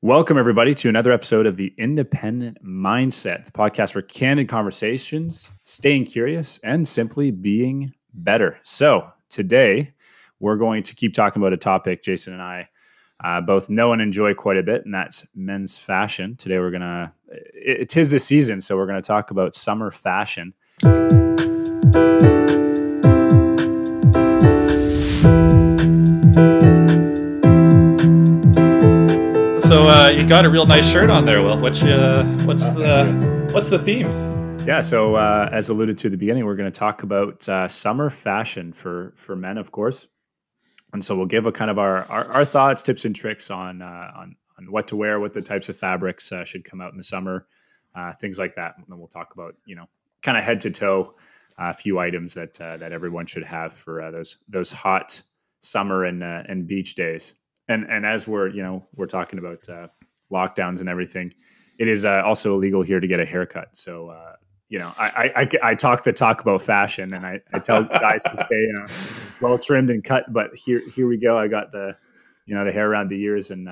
Welcome, everybody, to another episode of the Independent Mindset, the podcast for candid conversations, staying curious, and simply being better. So today, we're going to keep talking about a topic Jason and I both know and enjoy quite a bit, and that's men's fashion. Today, it is the season, so we're going to talk about summer fashion. So you got a real nice shirt on there, Will. What's the theme? Yeah, so as alluded to at the beginning, we're going to talk about summer fashion for men, of course. And so we'll give a kind of our thoughts, tips, and tricks on what to wear, what the types of fabrics should come out in the summer, things like that. And then we'll talk about kind of head to toe a few items that everyone should have for those hot summer and beach days. And as we're talking about lockdowns and everything, it is also illegal here to get a haircut. So I talk the talk about fashion, and I tell guys to stay well trimmed and cut. But here we go. I got the hair around the ears, and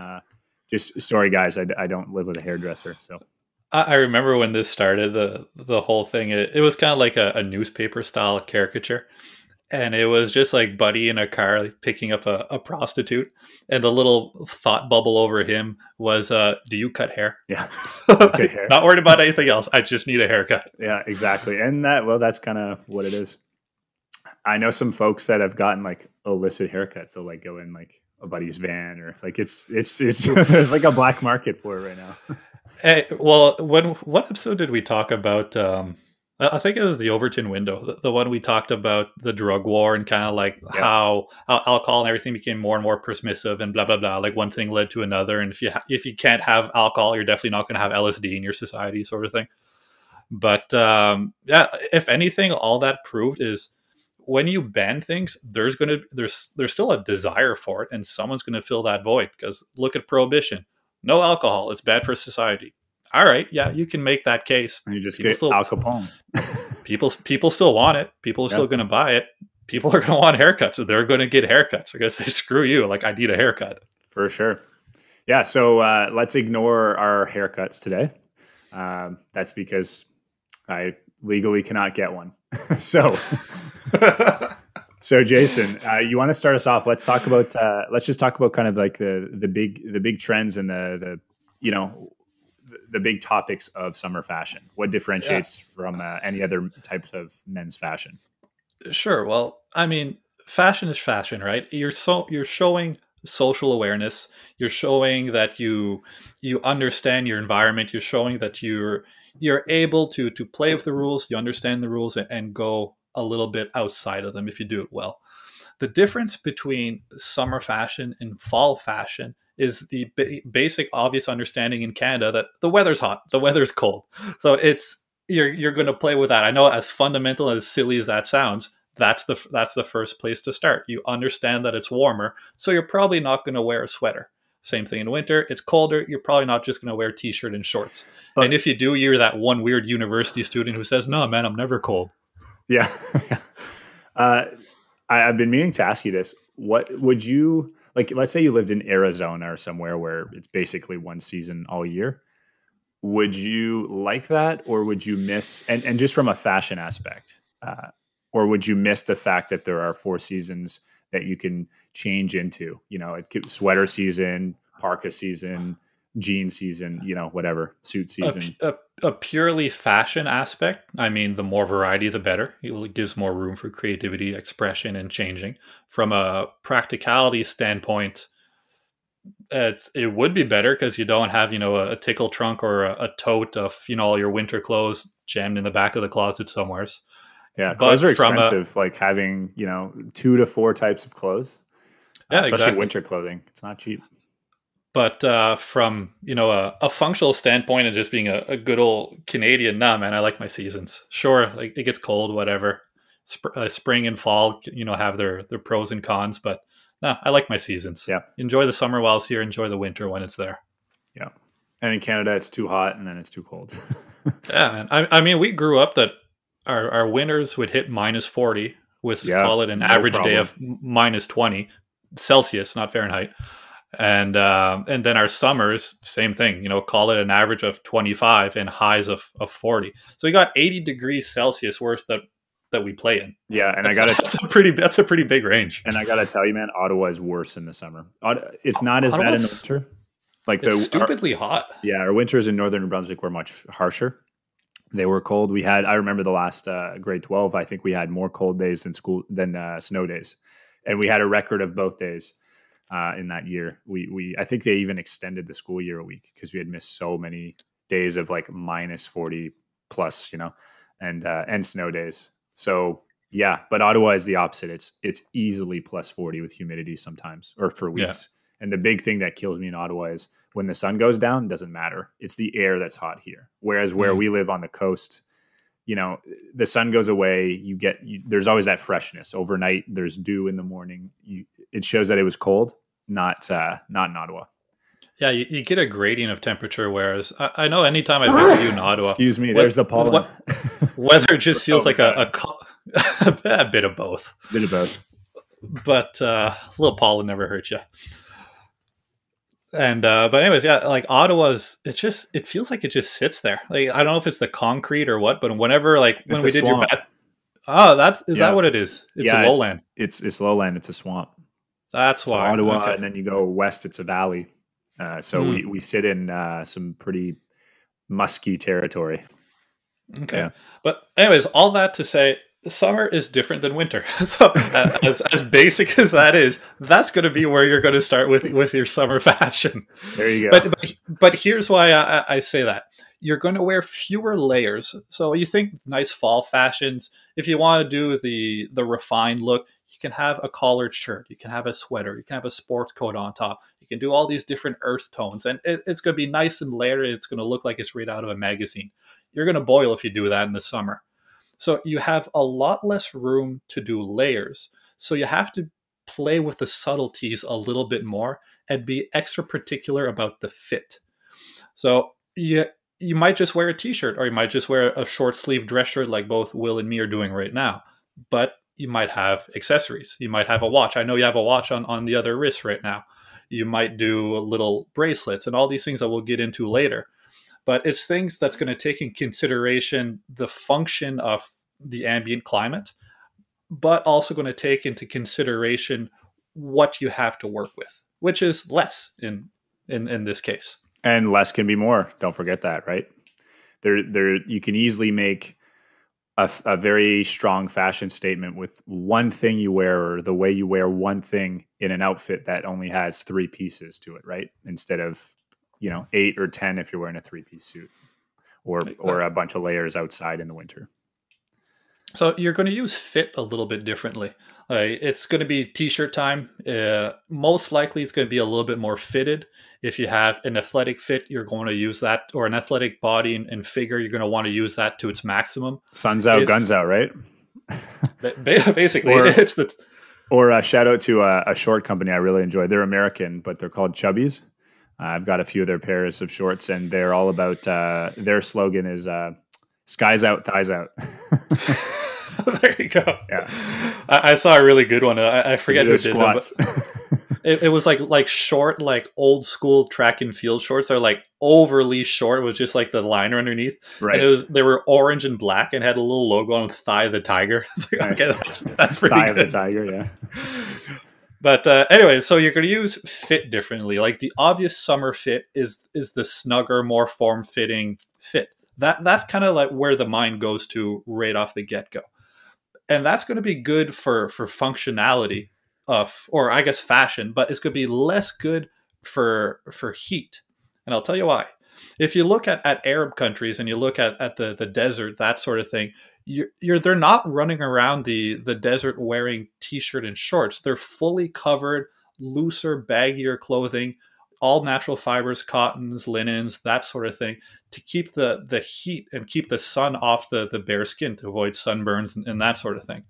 just sorry guys, I don't live with a hairdresser. So I remember when this started, the whole thing. It was kind of like a newspaper style caricature. And it was just like Buddy in a car like, picking up a prostitute. And the little thought bubble over him was, do you cut hair? Yeah. Okay, hair. Not worried about anything else. I just need a haircut. Yeah, exactly. And that's kind of what it is. I know some folks that have gotten like illicit haircuts. They'll like go in like a buddy's van, or like it's there's like a black market for it right now. Hey, well, what episode did we talk about? I think it was the Overton window, the one we talked about the drug war and kind of like how alcohol and everything became more and more permissive and blah, blah, blah. Like one thing led to another. And if you can't have alcohol, you're definitely not going to have LSD in your society sort of thing. But if anything, all that proved is when you ban things, there's still a desire for it. And someone's going to fill that void, because look at prohibition. No alcohol. It's bad for society. All right, yeah, you can make that case. And you just get Al Capone. people still want it. People are still going to buy it. People are going to want haircuts. So they're going to get haircuts. I guess they screw you. Like, I need a haircut. For sure. Yeah, so let's ignore our haircuts today. That's because I legally cannot get one. So Jason, you want to start us off? Let's just talk about kind of like the big trends and the big topics of summer fashion. What differentiates from any other types of men's fashion? Sure. Well, I mean, fashion is fashion, right? You're showing social awareness. You're showing that you understand your environment. You're showing that you're able to play with the rules. You understand the rules and go a little bit outside of them if you do it well. The difference between summer fashion and fall fashion is the basic obvious understanding in Canada that the weather's hot, the weather's cold. So you're going to play with that. I know, as fundamental, as silly as that sounds, that's the first place to start. You understand that it's warmer, so you're probably not going to wear a sweater. Same thing in winter. It's colder. You're probably not just going to wear a t-shirt and shorts. And if you do, you're that one weird university student who says, "No, man, I'm never cold." Yeah. I've been meaning to ask you this. What would you like? Let's say you lived in Arizona or somewhere where it's basically one season all year. Would you like that, or would you miss, and just from a fashion aspect, or would you miss the fact that there are 4 seasons that you can change into? It could sweater season, parka season, jean season, whatever, suit season. A purely fashion aspect, I mean, the more variety, the better. It gives more room for creativity, expression, and changing. From a practicality standpoint, it would be better because you don't have, a tickle trunk or a tote of, all your winter clothes jammed in the back of the closet somewhere. Yeah, clothes are expensive, like having, 2 to 4 types of clothes, especially exactly. Winter clothing. It's not cheap. But from, a functional standpoint and just being a good old Canadian, nah, man, I like my seasons. Sure, like it gets cold, whatever. Spring and fall, have their pros and cons, but no, I like my seasons. Yeah. Enjoy the summer while it's here. Enjoy the winter when it's there. Yeah. And in Canada, it's too hot and then it's too cold. Yeah, man. I mean, we grew up that our winters would hit -40 with call it an average day of -20 Celsius, not Fahrenheit. And then our summers, same thing. Call it an average of 25 and highs of 40. So we got 80 degrees Celsius worth that we play in. Yeah, and That's a pretty big range. and I gotta tell you, man, Ottawa is worse in the summer. It's not as bad in the Ottawa's winter. Like it's stupidly hot. yeah, our winters in northern New Brunswick were much harsher. They were cold. I remember the last grade 12. I think we had more cold days than snow days, and we had a record of both days in that year. I think they even extended the school year a week because we had missed so many days of like -40 plus, and snow days. So yeah, but Ottawa is the opposite. It's easily +40 with humidity sometimes, or for Yeah. weeks. And the big thing that kills me in Ottawa is when the sun goes down, it doesn't matter. It's the air that's hot here. Whereas where we live on the coast, the sun goes away. There's always that freshness overnight. There's dew in the morning. It shows that it was cold, not in Ottawa. Yeah, you get a gradient of temperature, whereas I know anytime I visit you in Ottawa, Excuse me, there's the pollen. Weather just feels like a bit of both. Bit of both. But a little pollen never hurts you. And but anyways, yeah, like Ottawa's, it feels like it just sits there. Like I don't know if it's the concrete or what, but whenever when we did swamp. your that what it is? It's a lowland. It's lowland. It's a swamp. That's why Ottawa, okay. and then you go west, it's a valley. So we sit in some pretty musky territory. Okay, Yeah. But anyways, all that to say, summer is different than winter. So as basic as that is, that's going to be where you're going to start with your summer fashion. There you go. But here's why I say that. You're going to wear fewer layers. So you think nice fall fashions. If you want to do the refined look, you can have a collared shirt. You can have a sweater. You can have a sports coat on top. You can do all these different earth tones. And it's going to be nice and layered. It's going to look like it's right out of a magazine. You're going to boil if you do that in the summer. So you have a lot less room to do layers. So you have to play with the subtleties a little bit more and be extra particular about the fit. So you might just wear a t-shirt, or you might just wear a short sleeve dress shirt like both Will and me are doing right now. But you might have accessories. You might have a watch. I know you have a watch on the other wrist right now. You might do little bracelets and all these things that we'll get into later. But it's things that's going to take in consideration the function of the ambient climate, but also going to take into consideration what you have to work with, which is less in this case. And less can be more. Don't forget that, right? There you can easily make a very strong fashion statement with one thing you wear, or the way you wear one thing in an outfit that only has 3 pieces to it, right? Instead of 8 or 10 if you're wearing a 3-piece suit, or a bunch of layers outside in the winter. So you're going to use fit a little bit differently. It's going to be t-shirt time. Most likely it's going to be a little bit more fitted. If you have an athletic fit, you're going to use that, or an athletic body and figure, you're going to want to use that to its maximum. Sun's out, guns out, right? Basically, Or a shout out to a short company I really enjoy. They're American, but they're called Chubbies. I've got a few of their pairs of shorts, and they're all about, their slogan is skies out, thighs out. There you go. Yeah. I saw a really good one. I forget who did them, but it was like short, like old school track and field shorts. They're like overly short with just like the liner underneath. Right. And they were orange and black and had a little logo on Thigh of the Tiger. Like, nice. Okay, that's pretty Thigh good. of the Tiger, yeah. But anyway, so you're going to use fit differently. Like the obvious summer fit is the snugger, more form-fitting fit. That's kind of like where the mind goes to right off the get-go. And that's going to be good for functionality or I guess fashion, but it's going to be less good for heat. And I'll tell you why. If you look at Arab countries and you look at the desert, that sort of thing, they're not running around the desert wearing t-shirt and shorts. They're fully covered, looser, baggier clothing, all natural fibers, cottons, linens, that sort of thing, to keep the heat and keep the sun off the bare skin, to avoid sunburns and that sort of thing.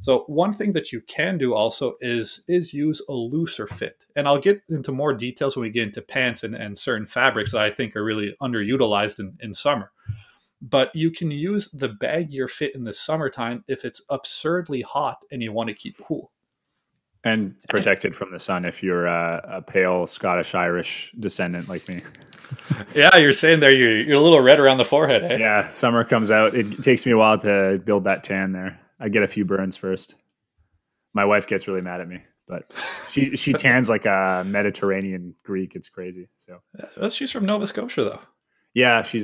So one thing that you can do also is use a looser fit. And I'll get into more details when we get into pants and certain fabrics that I think are really underutilized in summer. But you can use the baggier fit in the summertime if it's absurdly hot and you want to keep cool. And protected from the sun if you're a pale Scottish Irish descendant like me. Yeah, you're saying there you're a little red around the forehead, eh? Yeah, summer comes out. It takes me a while to build that tan there. I get a few burns first. My wife gets really mad at me, but she tans like a Mediterranean Greek. It's crazy. So She's from Nova Scotia, though. yeah, she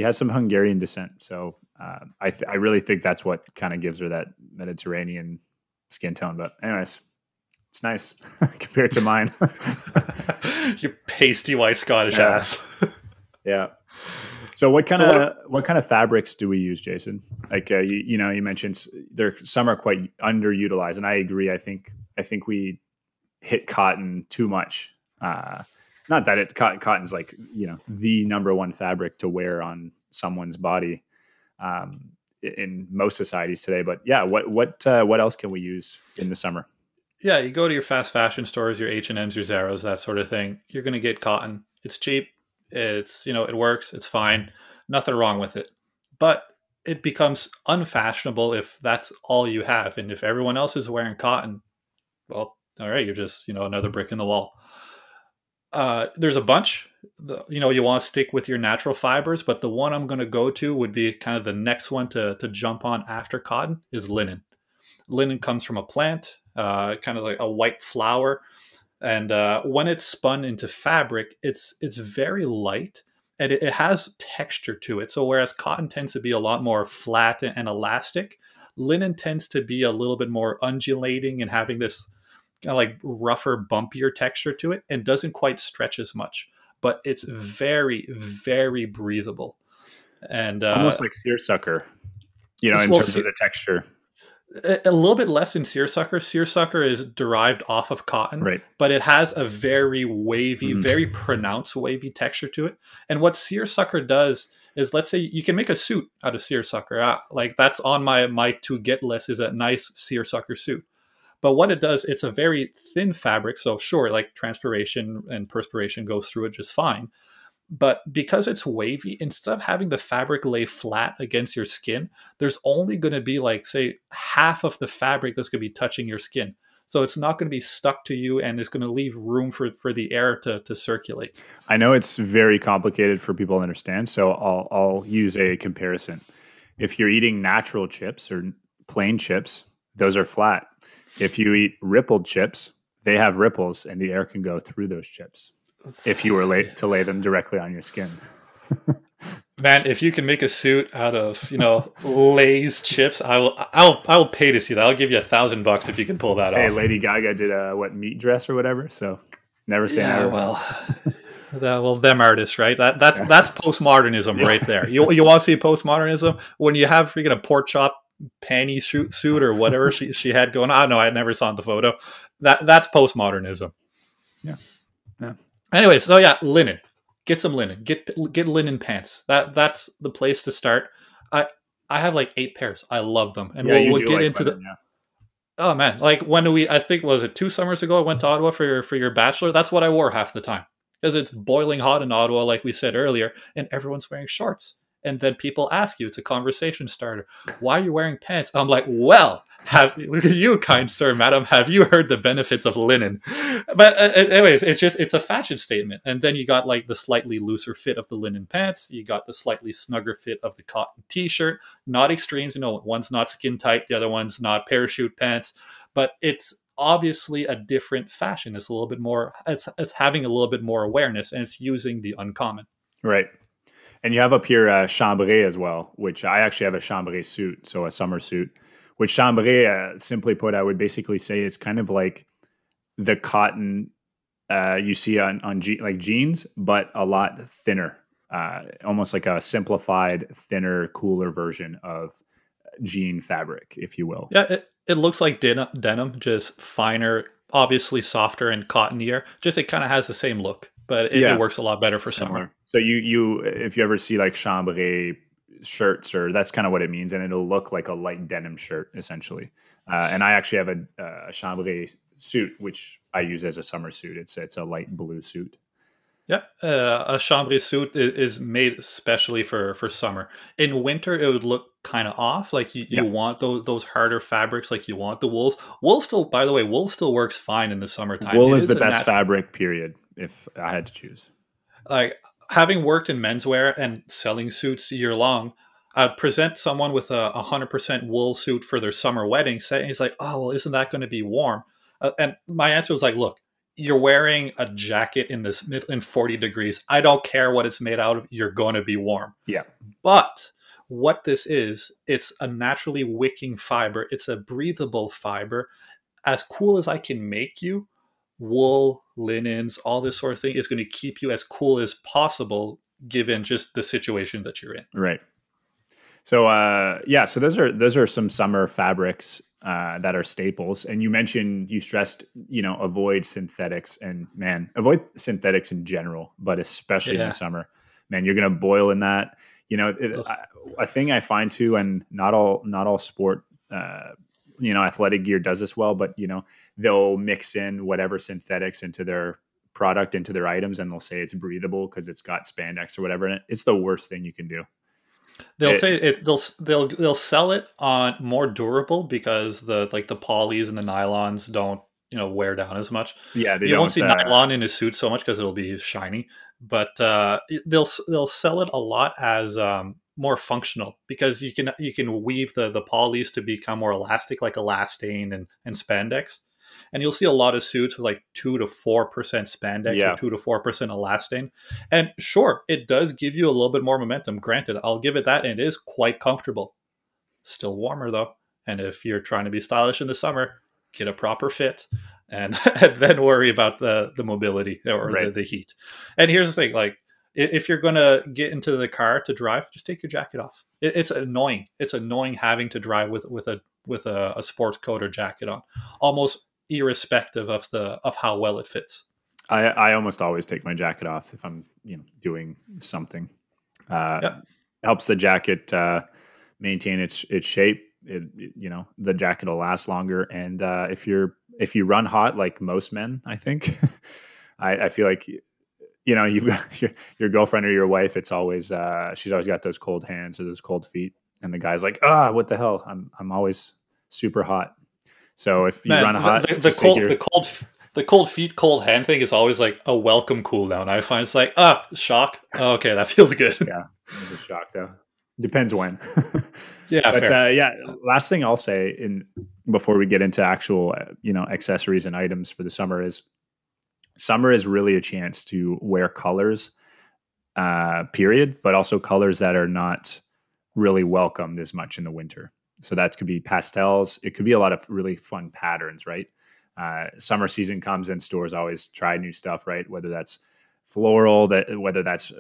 has some Hungarian descent. So I really think that's what kind of gives her that Mediterranean skin tone. But anyways, it's nice compared to mine. You pasty white Scottish Yeah. ass. Yeah. So what kind of fabrics do we use, Jason? Like you know, you mentioned some are quite underutilized, and I agree. I think we hit cotton too much. Not that cotton's like, you know, the number one fabric to wear on someone's body in most societies today. But yeah, what else can we use in the summer? Yeah, you go to your fast fashion stores, your H&Ms, your Zaros, that sort of thing. You're going to get cotton. It's cheap. It's, you know, it works. It's fine. Nothing wrong with it. But it becomes unfashionable if that's all you have. And if everyone else is wearing cotton, well, all right, you're just, you know, another brick in the wall. There's a bunch. You know, you want to stick with your natural fibers, but the one I'm going to go to would be kind of the next one to jump on after cotton is linen. Linen comes from a plant, kind of like a white flower, and when it's spun into fabric, it's very light and it has texture to it. So whereas cotton tends to be a lot more flat and elastic, linen tends to be a little bit more undulating and having this kind of like rougher, bumpier texture to it, and doesn't quite stretch as much. But it's very, very breathable, and Almost like seersucker, you know, in well, terms of the texture. a little bit less in seersucker. Seersucker is derived off of cotton, Right. but it has a very wavy, Mm. very pronounced wavy texture to it. And what seersucker does is, let's say you can make a suit out of seersucker. Like that's on my to get list is a nice seersucker suit. But what it does, it's a very thin fabric. So sure, like transpiration and perspiration goes through it just fine. But because it's wavy, instead of having the fabric lay flat against your skin, there's only going to be like, say, half of the fabric that's going to be touching your skin. So it's not going to be stuck to you, and it's going to leave room for the air to circulate. I know it's very complicated for people to understand, so I'll use a comparison. If you're eating natural chips or plain chips, those are flat. If you eat rippled chips, they have ripples, and the air can go through those chips. If you were to lay them directly on your skin. Man, if you can make a suit out of, you know, Lay's chips, I'll pay to see that. I'll give you $1,000 if you can pull that Hey, off. Lady Gaga did a meat dress or whatever, so never say never. Well, them artists, right? That's postmodernism right there. You want to see postmodernism when you have freaking a pork chop panty suit or whatever she had going on. No, I never saw the photo. That's postmodernism. Yeah. Anyway, so yeah, linen. Get some linen. Get linen pants. That's the place to start. I have like 8 pairs. I love them, and we'll get like into linen, Oh man, like when I think was it 2 summers ago? I went to Ottawa for your bachelor. That's what I wore half the time because it's boiling hot in Ottawa, like we said earlier, and everyone's wearing shorts. And then people ask you, it's a conversation starter. Why are you wearing pants? I'm like, well, have you, kind sir, madam, have you heard the benefits of linen? But anyways, it's a fashion statement. And then you got like the slightly looser fit of the linen pants. You got the slightly snugger fit of the cotton t-shirt. Not extremes, you know, one's not skin tight, the other one's not parachute pants. But it's obviously a different fashion. It's a little bit more, it's having a little bit more awareness, and it's using the uncommon. Right. And you have up here chambray as well, which I actually have a chambray suit, so a summer suit. Which chambray, simply put, I would basically say is kind of like the cotton you see on like jeans, but a lot thinner, almost like a simplified, thinner, cooler version of jean fabric, if you will. Yeah, it looks like denim, just finer, obviously softer and cottonier. Just it kind of has the same look, but it works a lot better for summer. So you if you ever see like chambray shirts, or that's kind of what it means, and it'll look like a light denim shirt essentially. And I actually have a chambray suit, which I use as a summer suit. It's a light blue suit. Yeah, a chambray suit is made especially for summer. In winter, it would look kind of off. Like you Yeah. want those harder fabrics, like you want the wools. Wool still, by the way, wool still works fine in the summertime. Wool It is the is a best nat fabric, period, if I had to choose. like having worked in menswear and selling suits year long. I'd present someone with a 100% wool suit for their summer wedding. Say he's like, "Oh well, isn't that going to be warm?" And my answer was like, "Look, you're wearing a jacket in this in 40 degrees. I don't care what it's made out of. You're going to be warm." Yeah. But what this is, it's a naturally wicking fiber. It's a breathable fiber. As cool as I can make you, wool, linens, all this sort of thing is going to keep you as cool as possible given just the situation that you're in. Right. So yeah, so those are some summer fabrics that are staples. And you mentioned, you stressed, avoid synthetics, and man, avoid synthetics in general, but especially in the Yeah. summer. Man, you're gonna boil in that. Ugh. A thing I find too, and not all sport, athletic gear does this well, but they'll mix in whatever synthetics into their product, into their items, and they'll say it's breathable because it's got spandex or whatever in it. It's the worst thing you can do. They'll It, say it. They'll sell it on more durable because the polys and the nylons don't wear down as much. yeah, they You won't don't. see nylon in a suit so much because it'll be shiny, but they'll sell it a lot as more functional because you can weave the polys to become more elastic, like elastane and spandex. And you'll see a lot of suits with like 2 to 4% spandex or Yeah, 2 to 4% elastane. And sure, it does give you a little bit more momentum. Granted, I'll give it that, and it is quite comfortable. Still warmer though. And if you're trying to be stylish in the summer, get a proper fit and, and then worry about the mobility or right. the heat. And here's the thing, like if you're gonna get into the car to drive, just take your jacket off. It's annoying. It's annoying having to drive with a sports coat or jacket on, almost irrespective of how well it fits. I almost always take my jacket off if I'm doing something. Uh, Yeah. Helps the jacket maintain its shape. The jacket will last longer, and if you run hot like most men, I think, I feel like you've got your girlfriend or your wife. It's always she's always got those cold hands or those cold feet, and the guy's like, what the hell? I'm always super hot. So if you Man, run the, hot, the, the just take cold your the cold the cold feet, cold hand thing is always like a welcome cool down. I find it's like shock. Oh, okay, that feels good. yeah. I'm just shocked though. Depends when. Yeah, But fair. yeah, last thing I'll say in before we get into actual accessories and items for the summer is really a chance to wear colors, period, but also colors that are not really welcomed as much in the winter. So that could be pastels. It could be a lot of really fun patterns, right? Summer season comes and stores always try new stuff, right? Whether that's floral, whether that's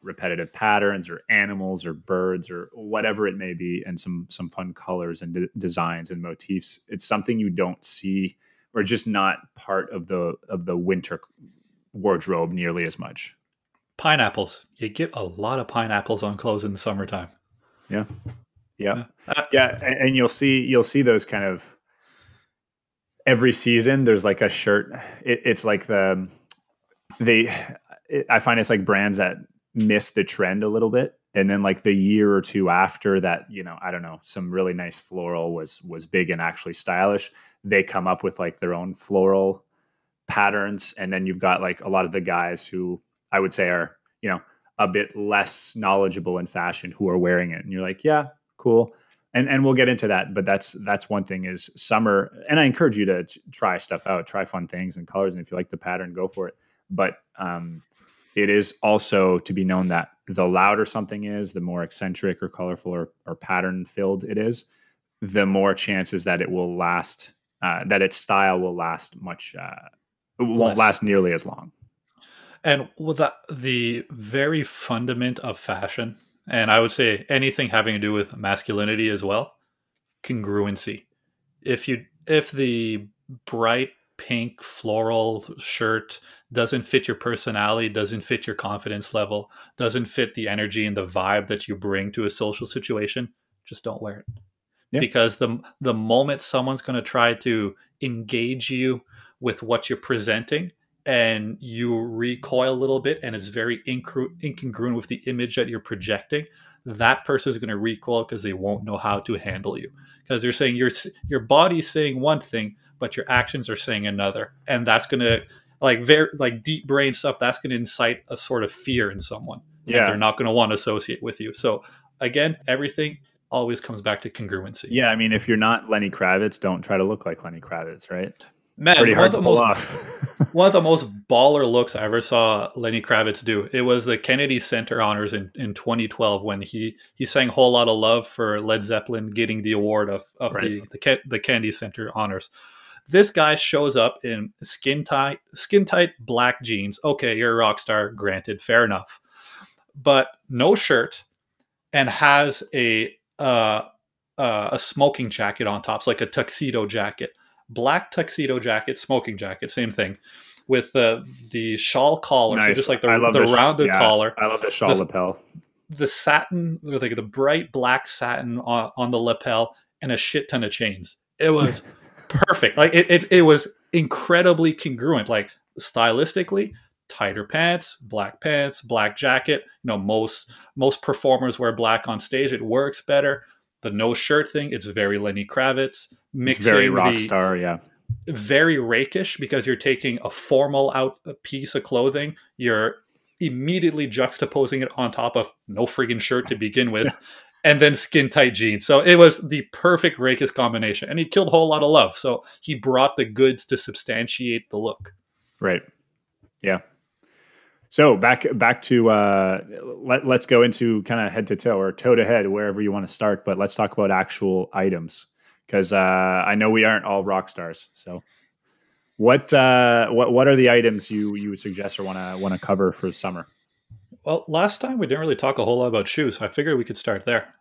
repetitive patterns or animals or birds or whatever it may be, and some fun colors and designs and motifs. It's something you don't see, or just not part of the winter wardrobe nearly as much. Pineapples. You get a lot of pineapples on clothes in the summertime. Yeah. Yeah. Yeah. Yeah. And you'll see those kind of every season. There's like a shirt. It's like I find it's like brands that miss the trend a little bit. And then like the year or two after that, I don't know, some really nice floral was big and actually stylish. They come up with like their own floral patterns. And then you've got like a lot of the guys who I would say are, a bit less knowledgeable in fashion who are wearing it. And you're like, yeah, cool. And we'll get into that. But that's one thing is summer. And I encourage you to try stuff out, try fun things and colors. And if you like the pattern, go for it. But it is also to be known that the louder something is, the more eccentric or colorful or pattern filled it is, the more chances that it will last, that its style will last much, it won't Less. last nearly as long. And with the very fundament of fashion, and I would say anything having to do with masculinity as well, congruency. If the bright pink floral shirt doesn't fit your personality, doesn't fit your confidence level, doesn't fit the energy and the vibe that you bring to a social situation, just don't wear it. Yeah. Because the moment someone's going to try to engage you with what you're presenting, and you recoil a little bit and it's very incongruent with the image that you're projecting, that person is going to recoil because they won't know how to handle you, because they're saying your body's saying one thing but your actions are saying another, and that's going to, like, very like deep brain stuff, that's going to incite a sort of fear in someone, and they're Yeah. not going to want to associate with you. So again, everything always comes back to congruency. Yeah. I mean, if you're not Lenny Kravitz, don't try to look like Lenny Kravitz, right? Pretty Man, hard to pull off. one of the most baller looks I ever saw Lenny Kravitz do. It was the Kennedy Center Honors in 2012 when he sang "Whole Lot of Love" for Led Zeppelin, getting the award of Right. the Kennedy Center Honors. This guy shows up in skin tight black jeans. Okay, you're a rock star, granted, fair enough, but no shirt, and has a smoking jacket on top, so like a tuxedo jacket, black tuxedo jacket, smoking jacket, same thing, with the shawl collar, so Nice. just like I love the this. rounded Yeah. collar, I love the shawl the lapel. the satin, like the bright black satin on the lapel, and a shit ton of chains. It was perfect. Like it was incredibly congruent, like stylistically. Tighter pants, black jacket. You know, most performers wear black on stage. It works better. The no shirt thing, it's very Lenny Kravitz. It's very Mixing rock the star. Yeah. very rakish, because you're taking a formal out a piece of clothing, you're immediately juxtaposing it on top of no friggin' shirt to begin with, and then skin tight jeans. So it was the perfect rakish combination, and he killed a whole lot of love. So he brought the goods to substantiate the look. Right. Yeah. So back to let's go into kind of head to toe or toe to head, wherever you want to start. But let's talk about actual items, because I know we aren't all rock stars. So what are the items you would suggest or want to cover for summer? Well, last time we didn't really talk a whole lot about shoes, so I figured we could start there.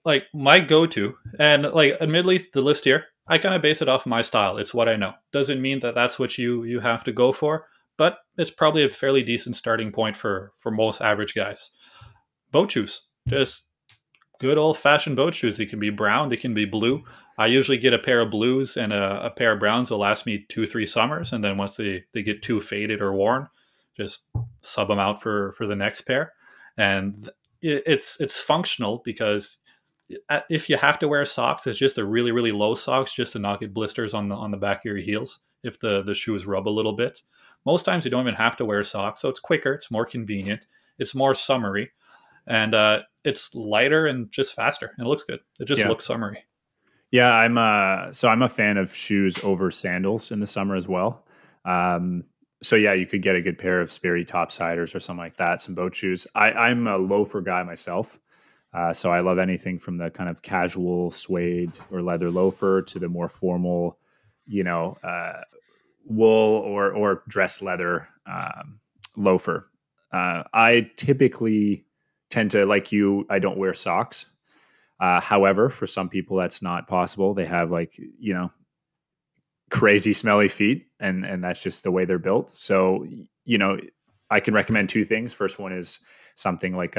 Like my go-to, and like admittedly the list here, I kind of base it off my style. It's what I know. Doesn't mean that that's what you have to go for, but it's probably a fairly decent starting point for most average guys. Boat shoes, just good old-fashioned boat shoes. They can be brown, they can be blue. I usually get a pair of blues and a pair of browns will last me 2-3 summers, and then once they get too faded or worn, just sub them out for the next pair. And it's functional, because if you have to wear socks, it's just a really really low socks, just to not get blisters on the back of your heels if the shoes rub a little bit. Most times you don't even have to wear socks, so it's quicker, it's more convenient, it's more summery, and it's lighter and just faster, and it looks good. It just Yeah. looks summery. Yeah, I'm a fan of shoes over sandals in the summer as well. So yeah, you could get a good pair of Sperry topsiders or something like that, some boat shoes. I'm a loafer guy myself. So I love anything from the kind of casual suede or leather loafer to the more formal, you know, wool or dress leather loafer. I typically tend to, like you, I don't wear socks. However, for some people that's not possible. They have, like, crazy smelly feet, and that's just the way they're built. So, I can recommend two things. First one is something like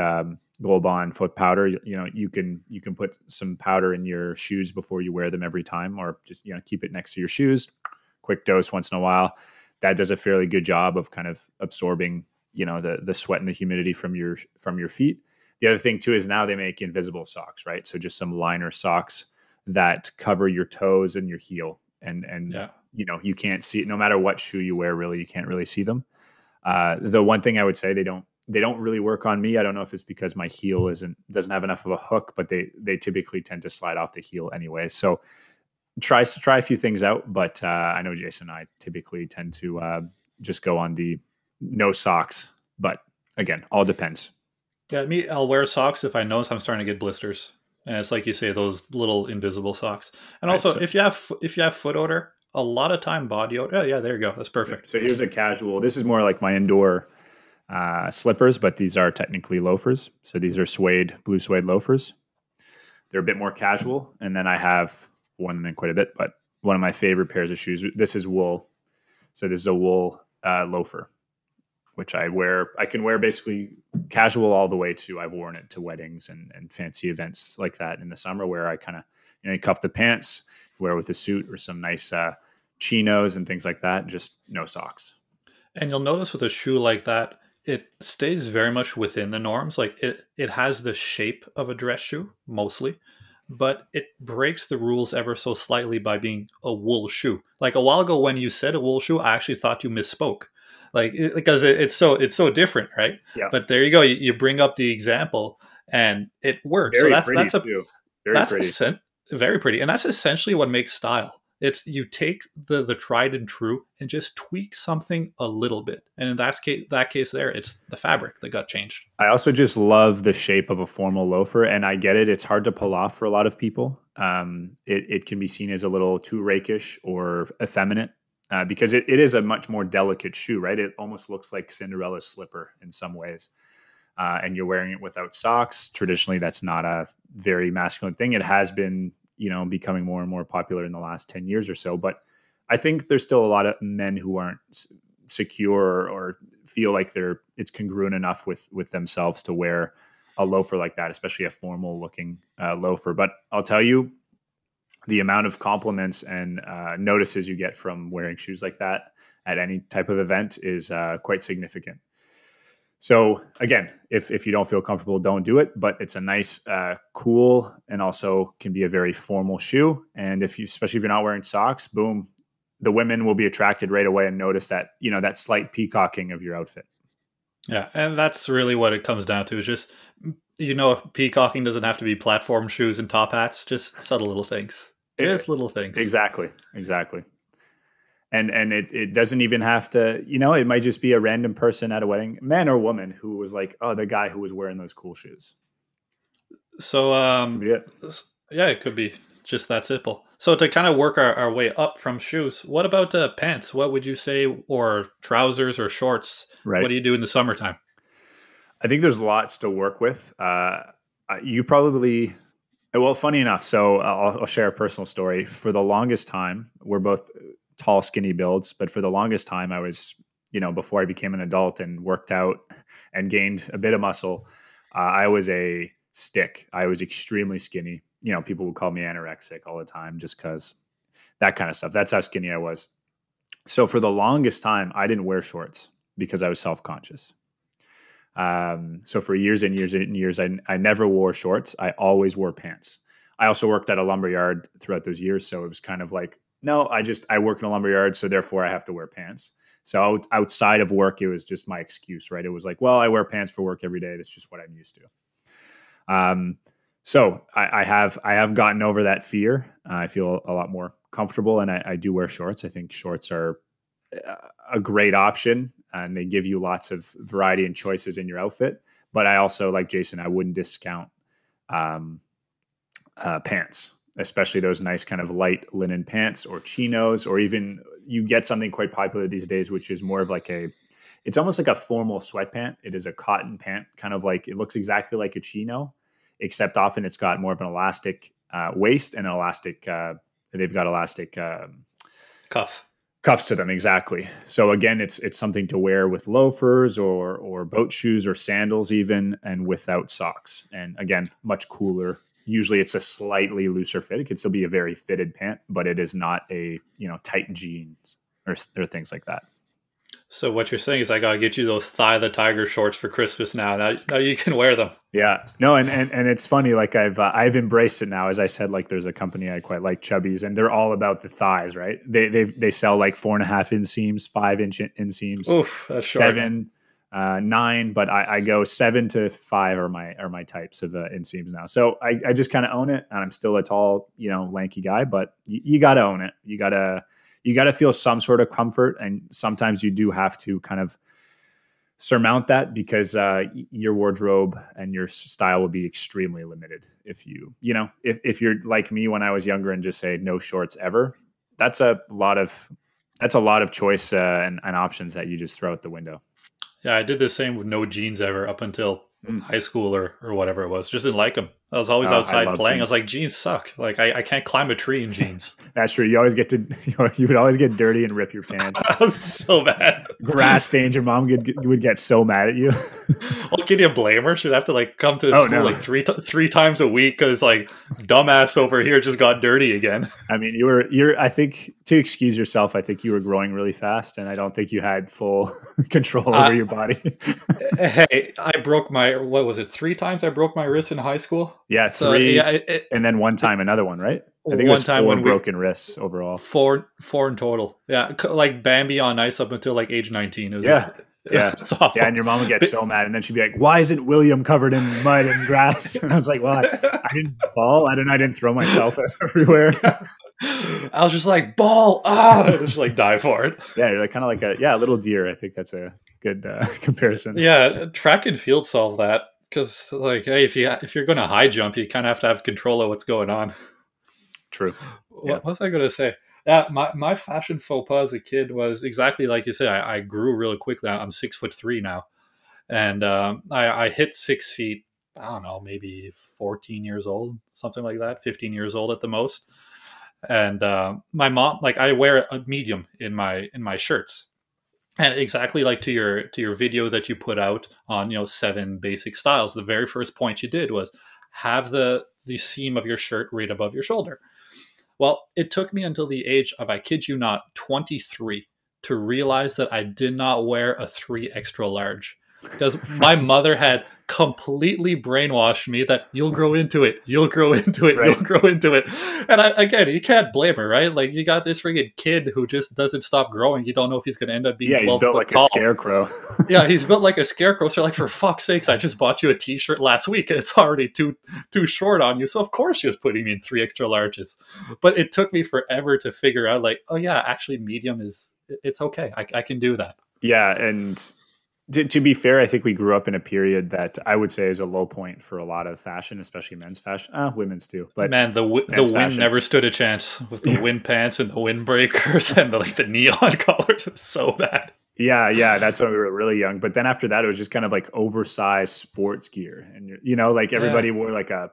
Gold Bond foot powder. You can put some powder in your shoes before you wear them every time, or just keep it next to your shoes. Quick dose once in a while. That does a fairly good job of kind of absorbing the sweat and the humidity from your feet. The other thing too is now they make invisible socks, right? So just some liner socks that cover your toes and your heel, and Yeah. you can't see it no matter what shoe you wear. Really, you can't really see them. The one thing I would say, they don't really work on me. I don't know if it's because my heel doesn't have enough of a hook, but they typically tend to slide off the heel anyway. So try a few things out, but I know Jason and I typically tend to just go on the no socks. But again, all depends. Yeah, me, I'll wear socks if I notice I'm starting to get blisters, and it's like you say, those little invisible socks. And Right. also, So, if you have foot odor, a lot of time body odor. Oh yeah, there you go. That's perfect. so here's a casual. This is more like my indoor slippers, but these are technically loafers. So these are blue suede loafers. They're a bit more casual. And then I have worn them in quite a bit, but one of my favorite pairs of shoes, this is wool. So this is a wool loafer, which I can wear basically casual all the way to, I've worn it to weddings and fancy events like that in the summer, where I kind of, you cuff the pants, wear with a suit or some nice chinos and things like that. Just no socks. And you'll notice with a shoe like that, it stays very much within the norms. Like it has the shape of a dress shoe mostly, but it breaks the rules ever so slightly by being a wool shoe. Like a while ago when you said a wool shoe, I actually thought you misspoke. Because it's so different, right? Yeah. But there you go. You bring up the example, and it works. So Very pretty too. Very that's pretty. very pretty, and that's essentially what makes style. It's you take the tried and true and just tweak something a little bit, and in that case there, it's the fabric that got changed. I also just love the shape of a formal loafer, and I get it. It's hard to pull off for a lot of people. It can be seen as a little too rakish or effeminate because it is a much more delicate shoe, right? It almost looks like Cinderella's slipper in some ways. And you're wearing it without socks. Traditionally, that's not a very masculine thing. It has been, becoming more and more popular in the last 10 years or so. But I think there's still a lot of men who aren't secure or feel like it's congruent enough with themselves to wear a loafer like that, especially a formal looking loafer. But I'll tell you, the amount of compliments and notices you get from wearing shoes like that at any type of event is quite significant. So again, if you don't feel comfortable, don't do it. But it's a nice, cool, and also can be a very formal shoe. And especially if you're not wearing socks, boom, the women will be attracted right away and notice that that slight peacocking of your outfit. Yeah, and that's really what it comes down to. Is just peacocking doesn't have to be platform shoes and top hats. Just subtle little things. Just little things. Exactly. And it doesn't even have to, it might just be a random person at a wedding, man or woman, who was like, oh, the guy who was wearing those cool shoes. So, Could be it. yeah, it could be just that simple. So to kind of work our way up from shoes, what about pants? What would you say, or trousers or shorts? Right. What do you do in the summertime? I think there's lots to work with. You probably, well, funny enough. So I'll share a personal story. For the longest time, we're both tall, skinny builds, but for the longest time, I was, before I became an adult and worked out and gained a bit of muscle, I was a stick. I was extremely skinny. People would call me anorexic all the time just because that kind of stuff. That's how skinny I was. So for the longest time, I didn't wear shorts because I was self-conscious. So for years and years and years, I never wore shorts. I always wore pants. I also worked at a lumberyard throughout those years. So it was kind of like, no, I work in a lumberyard, so therefore I have to wear pants. So outside of work, it was just my excuse, right? It was like, well, I wear pants for work every day. That's just what I'm used to. So I have gotten over that fear. I feel a lot more comfortable, and I do wear shorts. I think shorts are a great option, and they give you lots of variety and choices in your outfit. But I also, like Jason, I wouldn't discount pants, especially those nice kind of light linen pants or chinos, or even you get something quite popular these days, which is more of like it's almost like a formal sweatpant. It is a cotton pant, kind of like, it looks exactly like a chino, except often it's got more of an elastic waist and an elastic, they've got elastic cuffs to them. Exactly. So again, it's something to wear with loafers or boat shoes or sandals even, and without socks. And again, much cooler. Usually it's a slightly looser fit. It could still be a very fitted pant, but it is not a, tight jeans or things like that. So what you're saying is I gotta get you those Thigh the Tiger shorts for Christmas now. Now you can wear them. Yeah. No, and it's funny, like I've embraced it now. As I said, like there's a company I quite like, Chubbies, and they're all about the thighs, right? They sell like 4.5 inseams, 5-inch inseams. Oof, that's short. 7, 9, but I go 7 to 5 are my types of inseams now. So I just kind of own it, and I'm still a tall, lanky guy, but you got to own it. You got to feel some sort of comfort, and sometimes you do have to kind of surmount that because your wardrobe and your style will be extremely limited if if you're like me when I was younger and just say no shorts ever. That's a lot of choice and options that you just throw out the window. Yeah, I did the same with no jeans ever up until high school or whatever it was. Just didn't like them. I was always Oh, I outside love playing. I was jeans. like, jeans suck. Like I can't climb a tree in jeans. That's true. You always get to, you would always get dirty and rip your pants. I was so bad. Grass stains. Your mom would get so mad at you. Well, can you blame her? She'd have to like come to Oh school no. like three times a week because like dumbass over here just got dirty again. I mean, I think to excuse yourself, I think you were growing really fast and I don't think you had full control over your body. Hey, I broke my, what was it, 3 times I broke my wrist in high school? Yeah, So three, yeah, and then one time another one, right? I think it one was time four when we, broken wrists overall. four in total. Yeah, like Bambi on ice up until like age 19. It was Yeah. just, Yeah. it's awful. Yeah. And your mom would get so mad. And then she'd be like, why isn't William covered in mud and grass? And I was like, well, I didn't fall. I didn't throw myself everywhere. I was just like, ball, I just like die for it. Yeah. You're like kind of like a little deer. I think that's a good comparison. Yeah, track and field solve that because like, hey, if you're going to high jump, you kind of have to have control of what's going on. True. Yeah. What was I going to say? My fashion faux pas as a kid was exactly like you said. I grew really quickly. I'm 6'3" now, and I hit 6 feet. I don't know, maybe 14 years old, something like that. 15 years old at the most. And my mom, like, I wear a medium in my shirts, and exactly like to your video that you put out on 7 basic styles. The very first point you did was have the seam of your shirt right above your shoulder. Well, it took me until the age of, I kid you not, 23 to realize that I did not wear a 3 extra large. Because my mother had completely brainwashed me that you'll grow into it, you'll grow into it, Right. you'll grow into it. And again, you can't blame her, right? Like, you got this friggin' kid who just doesn't stop growing. You don't know if he's going to end up being Yeah. He's 12 built foot like tall. a scarecrow. Yeah, he's built like a scarecrow. So like, for fuck's sakes, I just bought you a t-shirt last week and it's already too short on you. So of course she was putting me in 3 extra larges. But it took me forever to figure out, like, oh yeah, actually medium it's okay. I can do that. Yeah. And to be fair, I think we grew up in a period that I would say is a low point for a lot of fashion, especially men's fashion, women's too. But Man, the wind fashion. never stood a chance with the wind pants and the windbreakers and the neon colors. It's so bad. Yeah, that's when we were really young. But then after that, it was just kind of like oversized sports gear, and like everybody wore like a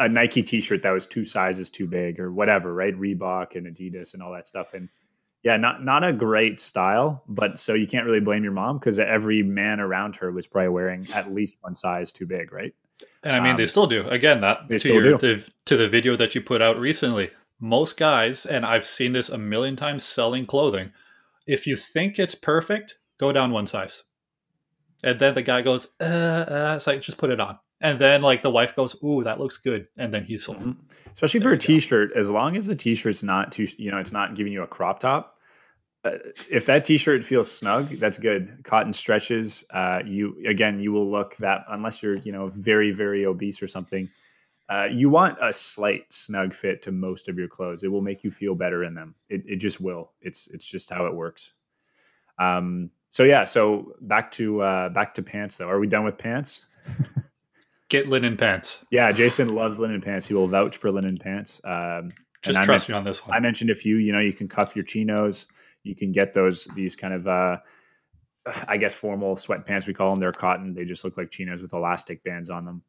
Nike T-shirt that was 2 sizes too big or whatever, right? Reebok and Adidas and all that stuff, and yeah, not a great style. But so you can't really blame your mom because every man around her was probably wearing at least 1 size too big, right? And I mean, they still do. Again, They still do. To the video that you put out recently. Most guys, and I've seen this a million times selling clothing, if you think it's perfect, go down 1 size. And then the guy goes, it's like, just put it on. And then like the wife goes, ooh, that looks good. And then he's sold. Mm-hmm. Especially for a T-shirt, as long as the T-shirt's not too, it's not giving you a crop top. If that T-shirt feels snug, that's good. Cotton stretches. You will look that, unless you're, very, very obese or something. You want a slight snug fit to most of your clothes. It will make you feel better in them. It just will. It's just how it works. So back to pants though. Are we done with pants? Get linen pants. Yeah, Jason loves linen pants. He will vouch for linen pants. Just trust me on this one. I mentioned a few. You can cuff your chinos. You can get these kind of, I guess, formal sweatpants. We call them. They're cotton. They just look like chinos with elastic bands on them.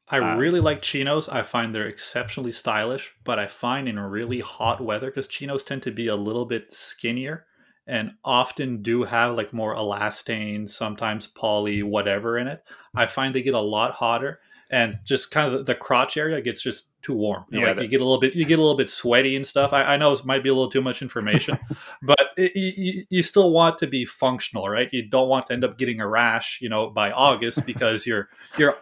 I really like chinos. I find they're exceptionally stylish, but I find in really hot weather, because chinos tend to be a little bit skinnier and often do have like more elastane, sometimes poly, whatever in it. I find they get a lot hotter, and just kind of the crotch area gets just too warm. Yeah, you get a little bit sweaty and stuff. I know it might be a little too much information, but you still want to be functional, right? You don't want to end up getting a rash, by August because you're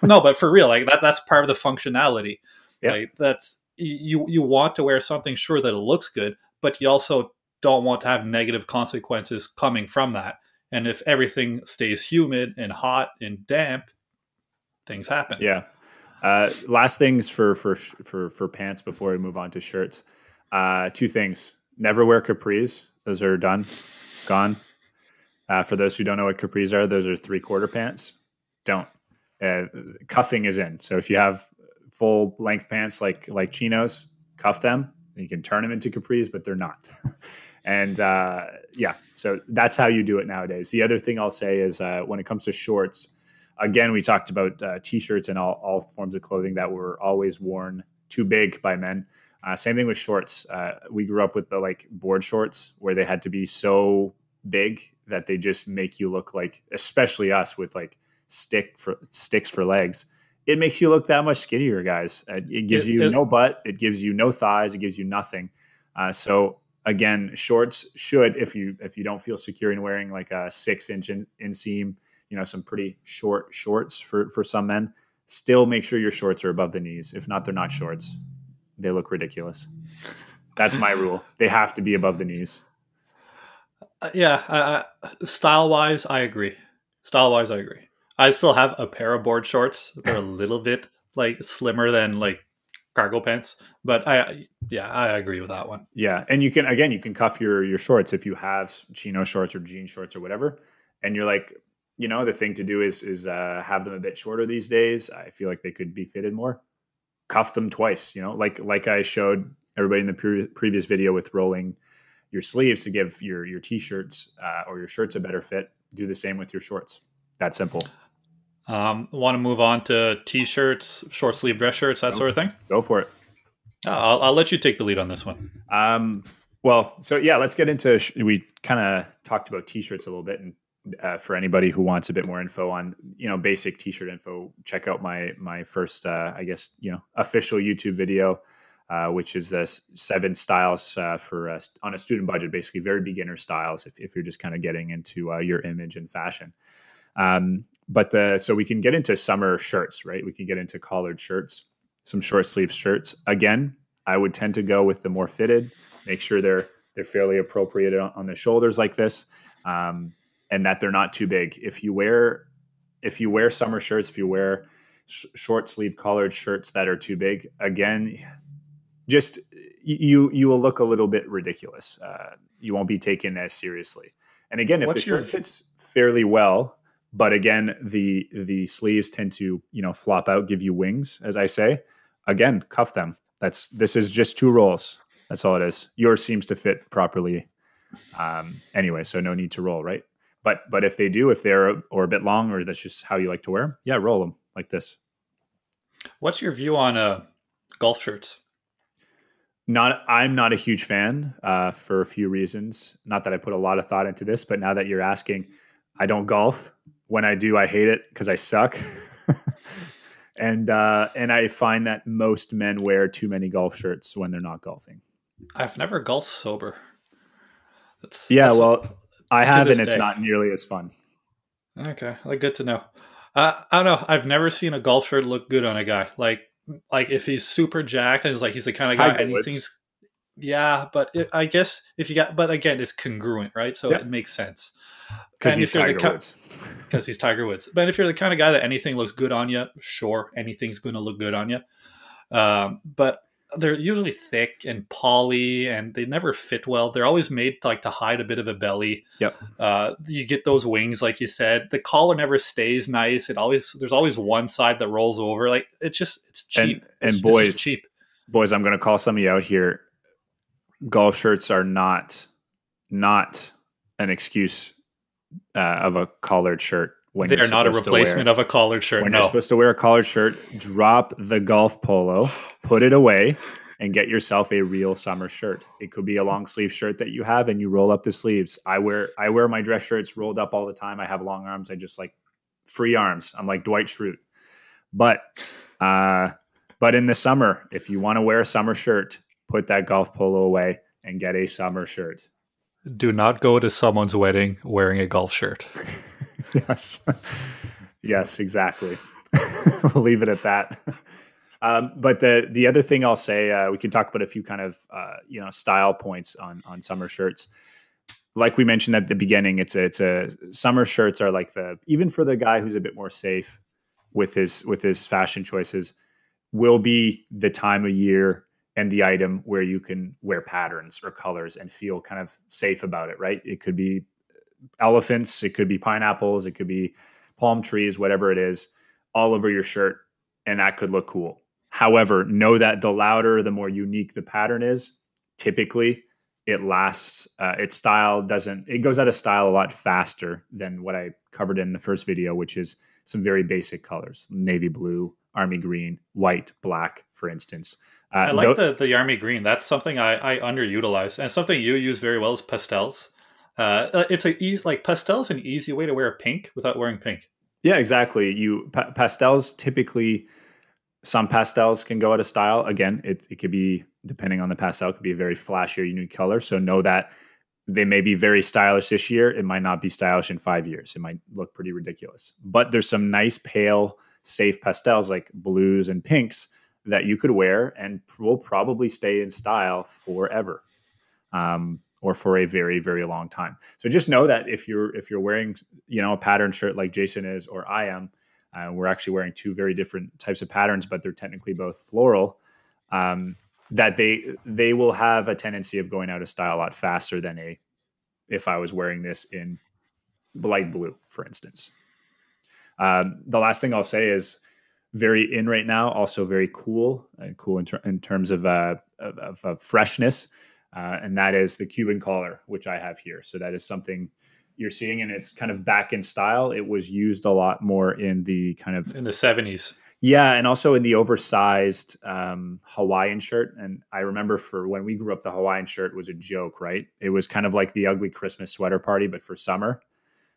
no, but for real, like that's part of the functionality. Yeah. Like that's you want to wear something, sure, that it looks good, but you also don't want to have negative consequences coming from that. And if everything stays humid and hot and damp, things happen. Yeah. Last things for pants before we move on to shirts. 2 things. Never wear capris. Those are gone. For those who don't know what capris are, those are 3/4 pants. Don't. Cuffing is in. So if you have full length pants like chinos, cuff them. You can turn them into capris, but they're not. And so that's how you do it nowadays. The other thing I'll say is when it comes to shorts, Again, we talked about t-shirts and all forms of clothing that were always worn too big by men. Same thing with shorts. We grew up with the like board shorts where they had to be so big that they just make you look like, especially us with like sticks for legs. It makes you look that much skinnier, guys. It gives you no butt. It gives you no thighs. It gives you nothing. So again, shorts should, if you don't feel secure in wearing like a 6-inch inseam, some pretty short shorts for some men, still make sure your shorts are above the knees. If not, they're not shorts. They look ridiculous. That's my rule. They have to be above the knees. Yeah, style-wise, I agree. Style-wise, I agree. I still have a pair of board shorts. They're a little bit like slimmer than like cargo pants, but I agree with that one. Yeah, and you can cuff your shorts if you have chino shorts or jean shorts or whatever, and you're like, the thing to do is have them a bit shorter these days. I feel like they could be fitted more. Cuff them twice, like I showed everybody in the previous video with rolling your sleeves to give your t-shirts or your shirts a better fit. Do the same with your shorts. That simple. Want to move on to t-shirts, short sleeve dress shirts, that sort of thing? Go for it. I'll let you take the lead on this one. Well, so yeah, let's get into. We kind of talked about t-shirts a little bit, and for anybody who wants a bit more info on basic t-shirt info, check out my first official YouTube video, which is the 7 styles for on a student budget, basically very beginner styles if you're just kind of getting into your image and fashion. So we can get into summer shirts, right? We can get into collared shirts, some short sleeve shirts. Again, I would tend to go with the more fitted. Make sure they're fairly appropriate on the shoulders like this, and that they're not too big. If you wear summer shirts, if you wear short sleeve collared shirts that are too big, again, just you will look a little bit ridiculous. You won't be taken as seriously. And again, if the shirt fits fairly well, but again, the sleeves tend to flop out, give you wings, as I say. Again, cuff them. This is just 2 rolls. That's all it is. Yours seems to fit properly, anyway, so no need to roll, right? But if they do, if they're or a bit long, or that's just how you like to wear them, yeah, roll them like this. What's your view on golf shirts? I'm not a huge fan for a few reasons. Not that I put a lot of thought into this, but now that you're asking, I don't golf. When I do, I hate it because I suck. And I find that most men wear too many golf shirts when they're not golfing. I've never golfed sober. Well, I have, and it's not nearly as fun. Okay, good to know. I don't know. I've never seen a golf shirt look good on a guy. Like if he's super jacked and he's the kind of guy anything's. Yeah, but I guess but again, it's congruent, right? So it makes sense. Because he's Tiger Woods. Because he's Tiger Woods. But if you're the kind of guy that anything looks good on you, sure, anything's going to look good on you. But they're usually thick and poly, and they never fit well. They're always made to hide a bit of a belly. Yep. You get those wings, like you said. The collar never stays nice. There's always one side that rolls over. It's cheap. And boys, cheap. Boys, I'm going to call some of you out here. Golf shirts are not an excuse of a collared shirt. They are not a replacement of a collared shirt. When you're supposed to wear a collared shirt, drop the golf polo, put it away, and get yourself a real summer shirt. It could be a long sleeve shirt that you have, and you roll up the sleeves. I wear my dress shirts rolled up all the time. I have long arms. I just like free arms. I'm like Dwight Schrute. But in the summer, if you want to wear a summer shirt, put that golf polo away and get a summer shirt. Do not go to someone's wedding wearing a golf shirt. Yes, exactly. We'll leave it at that. But the other thing I'll say, we can talk about a few kind of style points on summer shirts. Like we mentioned at the beginning, it's a summer shirts are like even for the guy who's a bit more safe with his fashion choices, will be the time of year and the item where you can wear patterns or colors and feel kind of safe about it, right? It could be elephants, it could be pineapples, it could be palm trees, whatever it is, all over your shirt, and that could look cool. However, know that the louder, the more unique the pattern is, typically it lasts. Its style doesn't. It goes out of style a lot faster than what I covered in the first video, which is some very basic colors: navy blue, army green, white, black, for instance. I like the army green. That's something I underutilize, and something you use very well is pastels. It's a easy, like pastels, an easy way to wear pink without wearing pink. Yeah, exactly. Pastels typically, some pastels can go out of style. Again, it could be, depending on the pastel, it could be a very flashy or unique color. So know that they may be very stylish this year. It might not be stylish in 5 years. It might look pretty ridiculous. But there's some nice pale, safe pastels like blues and pinks that you could wear and will probably stay in style forever, or for a very, very long time. So just know that if you're wearing, a pattern shirt like Jason is or I am, we're actually wearing two very different types of patterns, but they're technically both floral. That they will have a tendency of going out of style a lot faster than if I was wearing this in light blue, for instance. The last thing I'll say is very in right now, also very cool, and cool in terms of freshness, and that is the Cuban collar, which I have here. So that is something you're seeing, and it's kind of back in style. It was used a lot more in the kind of in the 70s. Yeah, and also in the oversized Hawaiian shirt. And I remember for when we grew up, the Hawaiian shirt was a joke, right? It was kind of like the ugly Christmas sweater party, but for summer.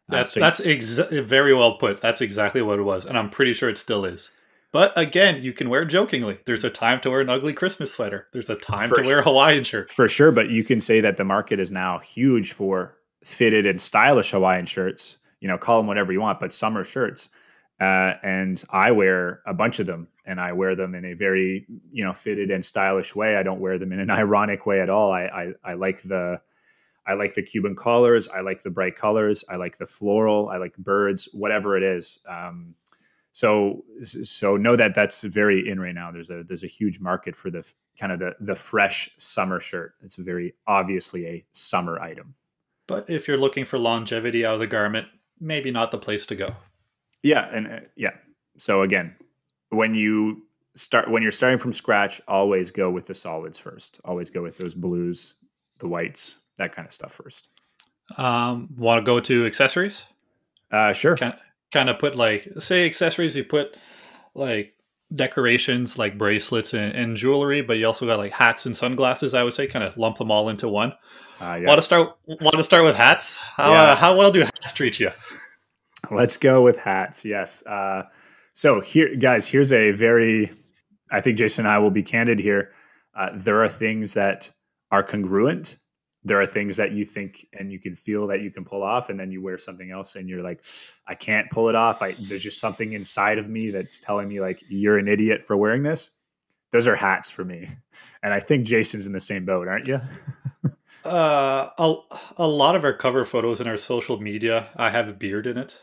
That's very well put. That's exactly what it was, and I'm pretty sure it still is. But again, you can wear it jokingly. There's a time to wear an ugly Christmas sweater. There's a time to wear a Hawaiian shirt. For sure, but you can say that the market is now huge for fitted and stylish Hawaiian shirts. Call them whatever you want, but summer shirts. And I wear a bunch of them, and I wear them in a very, fitted and stylish way. I don't wear them in an ironic way at all. I like the Cuban collars. I like the bright colors. I like the floral. I like birds, whatever it is. So know that that's very in right now. There's a huge market for the kind of the fresh summer shirt. It's very obviously a summer item. But if you're looking for longevity out of the garment, maybe not the place to go. Yeah, and So again, when you're starting from scratch, always go with the solids first. Always go with those blues, the whites, that kind of stuff first. Want to go to accessories? Sure. Kind of put say accessories. You put decorations like bracelets and jewelry, but you also got hats and sunglasses. I would say kind of lump them all into one. Yes. Want to start with hats? How well do hats treat you? Let's go with hats. Yes. So here, guys, here's I think Jason and I will be candid here. There are things that are congruent. There are things that you think and you can feel that you can pull off, and then you wear something else and you're like, I can't pull it off. There's just something inside of me that's telling me you're an idiot for wearing this. Those are hats for me. And I think Jason's in the same boat, aren't you? A lot of our cover photos in our social media, I have a beard in it.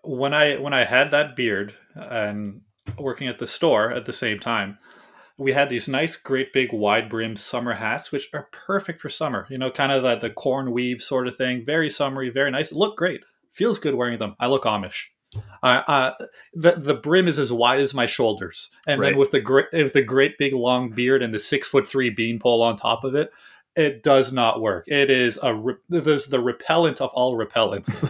When I had that beard and working at the store at the same time, we had these nice, great big wide brimmed summer hats, which are perfect for summer. Kind of the corn weave sort of thing. Very summery, very nice. Look great. Feels good wearing them. I look Amish. The brim is as wide as my shoulders, and right. Then with the great big long beard and the 6'3" beanpole on top of it, it does not work. It is the repellent of all repellents.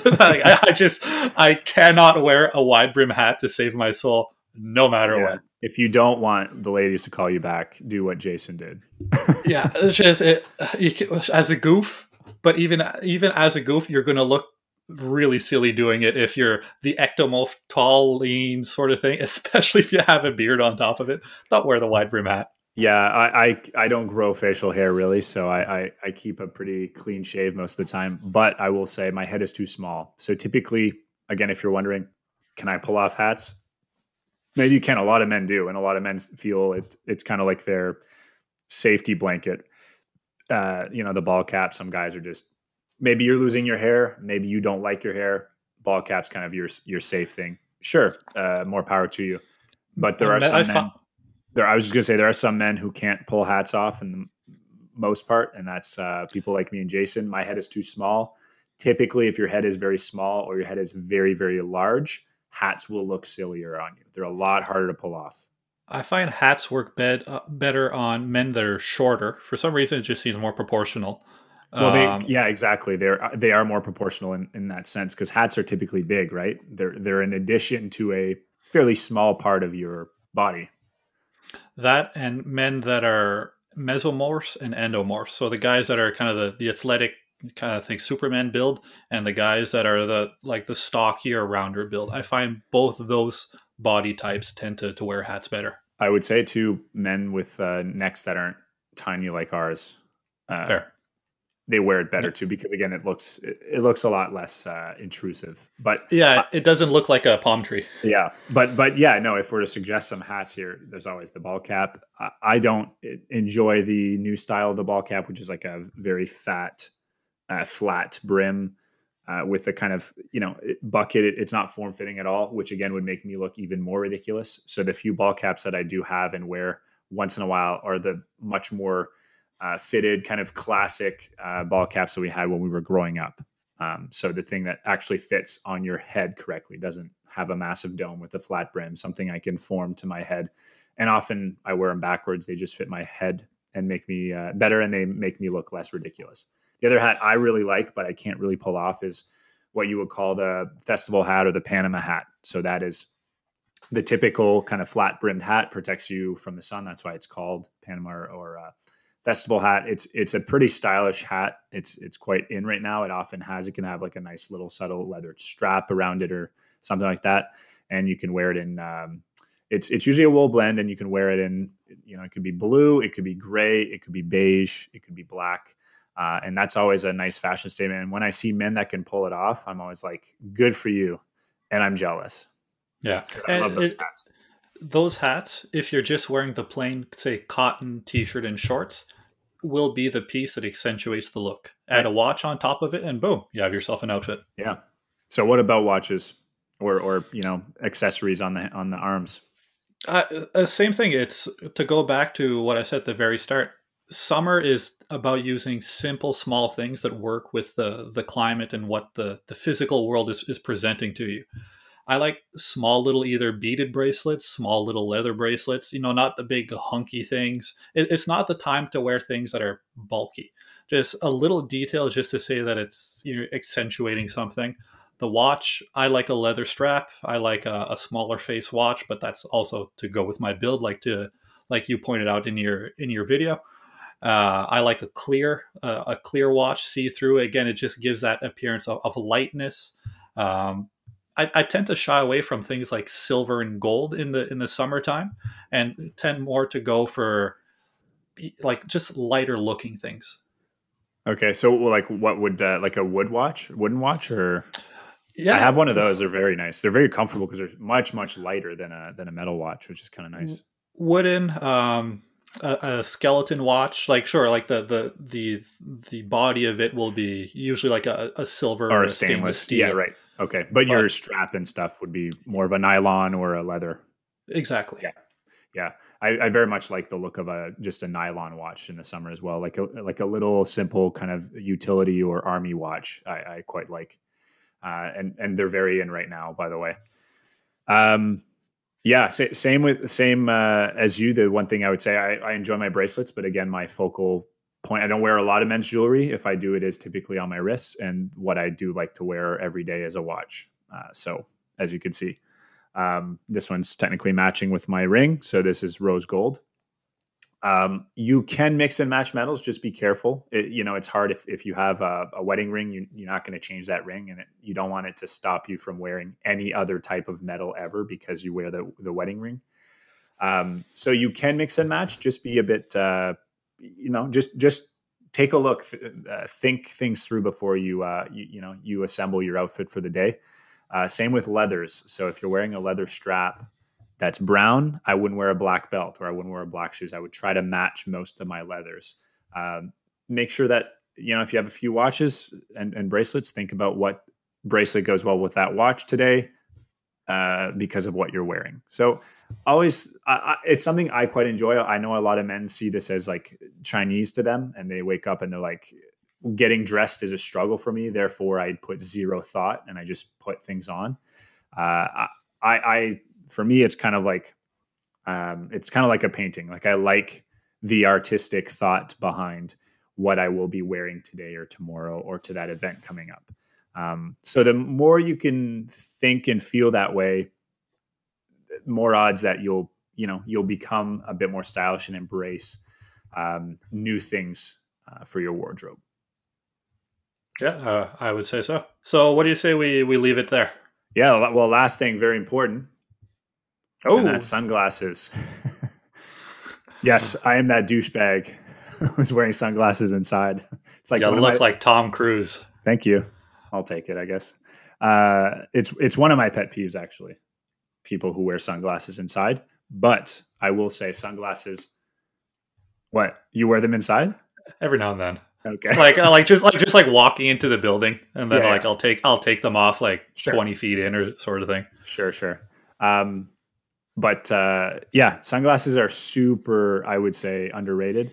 I cannot wear a wide brim hat to save my soul, no matter what. If you don't want the ladies to call you back, do what Jason did. Yeah, it's just as a goof. But even as a goof, you're going to look really silly doing it if you're the ectomorph, tall, lean sort of thing. Especially if you have a beard on top of it. Don't wear the wide brim hat. Yeah, I don't grow facial hair really, so I keep a pretty clean shave most of the time. But I will say my head is too small. So typically, again, if you're wondering, can I pull off hats? Maybe you can. A lot of men do, and a lot of men feel it's kind of like their safety blanket. The ball cap. Some guys are just, maybe you're losing your hair. Maybe you don't like your hair. Ball cap's kind of your safe thing. Sure, more power to you. But there are some men. I was just gonna say there are some men who can't pull hats off in the most part, and that's people like me and Jason. My head is too small. Typically, if your head is very small or your head is very, very large, hats will look sillier on you. They're a lot harder to pull off. I find hats work better on men that are shorter. For some reason, it just seems more proportional. Well, Um, yeah, exactly. They are more proportional in that sense because hats are typically big, right? They're an addition to a fairly small part of your body. that and men that are mesomorphs and endomorphs. So the guys that are kind of the athletic kind of think Superman build, and the guys that are the like the stockier, rounder build. I find both of those body types tend to wear hats better. I would say too, men with necks that aren't tiny like ours, uh, Fair. they wear it better Yeah. too because again, it looks a lot less intrusive. But Yeah, it doesn't look like a palm tree. yeah, but yeah, no. If we're to suggest some hats here, there's always the ball cap. I don't enjoy the new style of the ball cap, which is like a very fat, flat brim with the kind of bucket. It's not form fitting at all, which again would make me look even more ridiculous. So the few ball caps that I do have and wear once in a while are the much more fitted, kind of classic ball caps that we had when we were growing up. So the thing that actually fits on your head correctly doesn't have a massive dome with a flat brim, something I can form to my head. And often I wear them backwards. They just fit my head and make me better, and they make me look less ridiculous. The other hat I really like, but I can't really pull off, is what you would call the festival hat or the Panama hat. So that is the typical kind of flat brimmed hat, protects you from the sun. That's why it's called Panama or festival hat. It's a pretty stylish hat. It's quite in right now. It can have like a nice little subtle leather strap around it or something like that, and you can wear it in. It's usually a wool blend, and you can wear it in. It could be blue, it could be gray, it could be beige, it could be black. And that's always a nice fashion statement. And when I see men that can pull it off, I'm always like, good for you. And I'm jealous Yeah, because I and love those hats. those hats, if you're just wearing the plain, say, cotton T-shirt and shorts, will be the piece that accentuates the look. Add Right. a watch on top of it, and boom, you have yourself an outfit. Yeah. So what about watches or accessories on the arms? Same thing. It's to go back to what I said at the very start. Summer is about using simple, small things that work with the climate and what the physical world is presenting to you. I like small little either beaded bracelets, small little leather bracelets, not the big hunky things. It's not the time to wear things that are bulky. Just a little detail just to say that it's accentuating something. The watch, I like a leather strap. I like a smaller face watch, but that's also to go with my build, like you pointed out in your video. I like a clear watch, see through. Again, it just gives that appearance of lightness. I tend to shy away from things like silver and gold in the summertime, and tend more to go for like just lighter looking things. Okay. So well, like what would like a wooden watch, or I Yeah, have one of those. They're very nice. They're very comfortable because they're much lighter than a metal watch, which is kind of nice. wooden, a skeleton watch. Like sure, like the body of it will be usually like a silver Or or a a stainless stainless. Yeah, steel. right. Okay. But your But strap and stuff would be more of a nylon or a leather. exactly. Yeah. Yeah. I very much like the look of just a nylon watch in the summer as well. Like a little simple kind of utility or army watch. I quite like. And they're very in right now, by the way. Um, yeah, same as you. The one thing I would say, I enjoy my bracelets, but again, my focal point. I don't wear a lot of men's jewelry. If I do, it is typically on my wrists, and what I do like to wear every day is a watch. So as you can see, this one's technically matching with my ring. So this is rose gold. You can mix and match metals. Just be careful. It's hard if you have a wedding ring. You're not going to change that ring, and you don't want it to stop you from wearing any other type of metal ever because you wear the wedding ring. So you can mix and match. Just be a bit, just take a look, think things through before you assemble your outfit for the day. Same with leathers. So if you're wearing a leather strap that's brown, I wouldn't wear a black belt or I wouldn't wear black shoes. I would try to match most of my leathers. Um, Make sure that, if you have a few watches and bracelets, think about what bracelet goes well with that watch today because of what you're wearing. So always, it's something I quite enjoy. I know a lot of men see this as like Chinese to them, and they wake up and they're like, getting dressed is a struggle for me. Therefore, I put zero thought and I just put things on. I for me, it's kind of like It's kind of like a painting. Like I like the artistic thought behind what I will be wearing today or tomorrow or to that event coming up. So the more you can think and feel that way, more odds that you'll become a bit more stylish and embrace new things for your wardrobe. Yeah, I would say so. So, what do you say we leave it there? Yeah. Well, last thing, very important, and Oh, that's sunglasses. Yes, I am that douchebag who's wearing sunglasses inside. It's like you one of my. look like Tom Cruise. Thank you. I'll take it, I guess. It's one of my pet peeves, actually. People who wear sunglasses inside, but I will say sunglasses. What, you wear them inside? Every now and then. Okay. Just like walking into the building, and then Yeah, like yeah. I'll take them off like Sure. 20 feet in or sort of thing. Sure. Um, but yeah, sunglasses are super, I would say, underrated,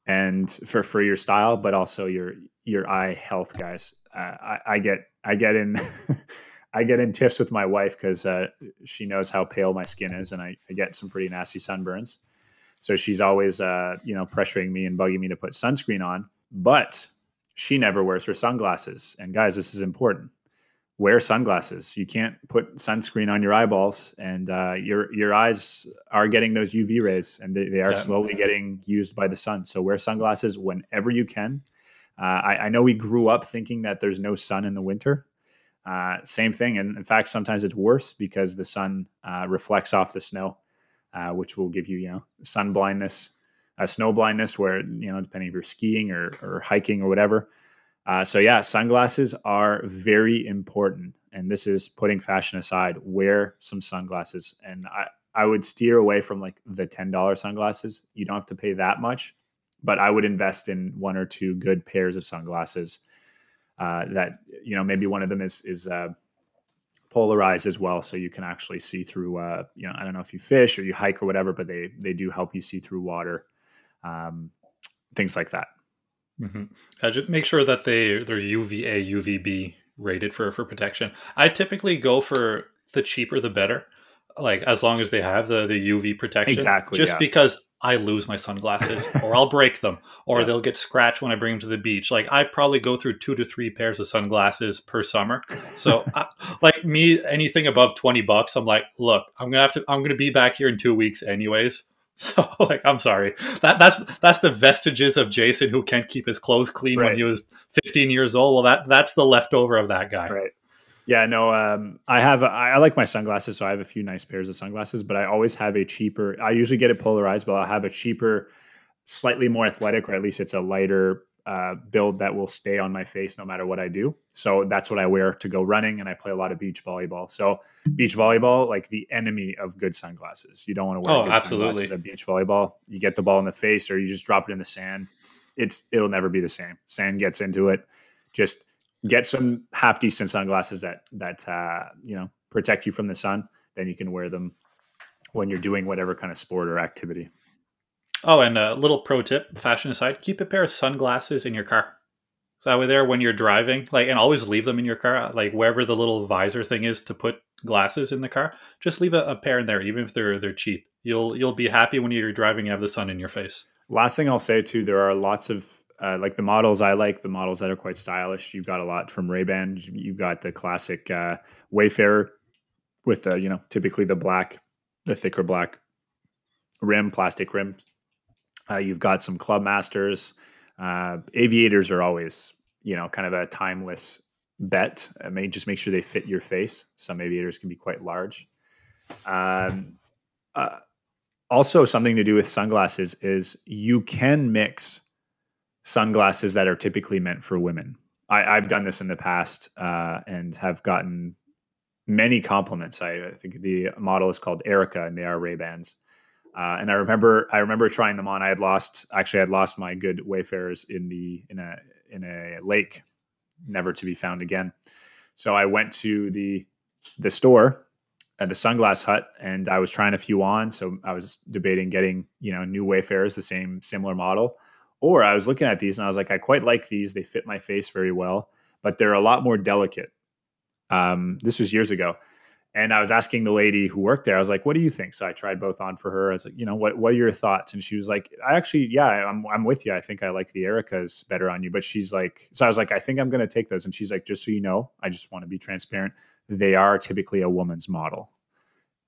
and for your style, but also your eye health, guys. I get in I get in tiffs with my wife because she knows how pale my skin is, and I get some pretty nasty sunburns. So she's always pressuring me and bugging me to put sunscreen on, but she never wears her sunglasses. And guys, this is important. Wear sunglasses. You can't put sunscreen on your eyeballs, and your eyes are getting those UV rays, and they are Yeah. slowly getting used by the sun. So wear sunglasses whenever you can. I know we grew up thinking that there's no sun in the winter. Same thing, and in fact, sometimes it's worse because the sun reflects off the snow, which will give you sun blindness, snow blindness, where depending if you're skiing or hiking or whatever. So yeah, sunglasses are very important, and this is putting fashion aside. Wear some sunglasses, and I would steer away from like the $10 sunglasses. You don't have to pay that much, but I would invest in one or two good pairs of sunglasses. That maybe one of them is polarized as well, so you can actually see through. I don't know if you fish or you hike or whatever, but they do help you see through water, things like that. Mm-hmm. Just make sure that they're UVA, UVB rated for protection. I typically go for the cheaper the better, like as long as they have the UV protection. Exactly. Just Yeah. because I lose my sunglasses, or I'll break them, or Yeah. they'll get scratched when I bring them to the beach. Like I probably go through 2 to 3 pairs of sunglasses per summer. So, like me, anything above $20, I'm like, look, I'm gonna be back here in 2 weeks anyways. So like, I'm sorry. That's the vestiges of Jason who can't keep his clothes clean when Right. he was 15 years old. Well, that's the leftover of that guy. Right. Yeah, no, I like my sunglasses, so I have a few nice pairs of sunglasses, but I always have a cheaper, I usually get it polarized, but I'll have a cheaper, slightly more athletic, or at least it's a lighter build that will stay on my face no matter what I do. So that's what I wear to go running, and I play a lot of beach volleyball. So beach volleyball, like the enemy of good sunglasses. You don't want to wear Oh, good absolutely. sunglasses at beach volleyball. You get the ball in the face or you just drop it in the sand. It'll never be the same. Sand gets into it. Just get some half decent sunglasses that protect you from the sun. Then you can wear them when you're doing whatever kind of sport or activity. Oh, and a little pro tip, fashion aside, keep a pair of sunglasses in your car. So that way there when you're driving, like, and always leave them in your car, like wherever the little visor thing is to put glasses in the car, just leave a pair in there, even if they're cheap. You'll be happy when you're driving, you have the sun in your face. Last thing I'll say too, there are lots of like the models I like, the models that are quite stylish. You've got a lot from Ray-Ban. You've got the classic Wayfarer with typically the thicker black rim, plastic rim. You've got some Club Masters. Aviators are always kind of a timeless bet. Just make sure they fit your face. Some aviators can be quite large. Also, something to do with sunglasses is you can mix sunglasses that are typically meant for women. I've done this in the past and have gotten many compliments. I think the model is called Erica, and they are Ray-Bans. And I remember trying them on. I had lost my good Wayfarers in a lake, never to be found again. So I went to the store at the Sunglass Hut, and I was trying a few on. So I was debating getting new Wayfarers, the similar model, or I was looking at these and I was like, I quite like these. They fit my face very well, but they're a lot more delicate. This was years ago. And I was asking the lady who worked there, I was like, what do you think? So I tried both on for her. I was like, what are your thoughts? And she was like, I'm with you. I think I like the Erica's better on you. But she's like, so I was like, I think I'm going to take those. And she's like, just so you know, I just want to be transparent. They are typically a woman's model.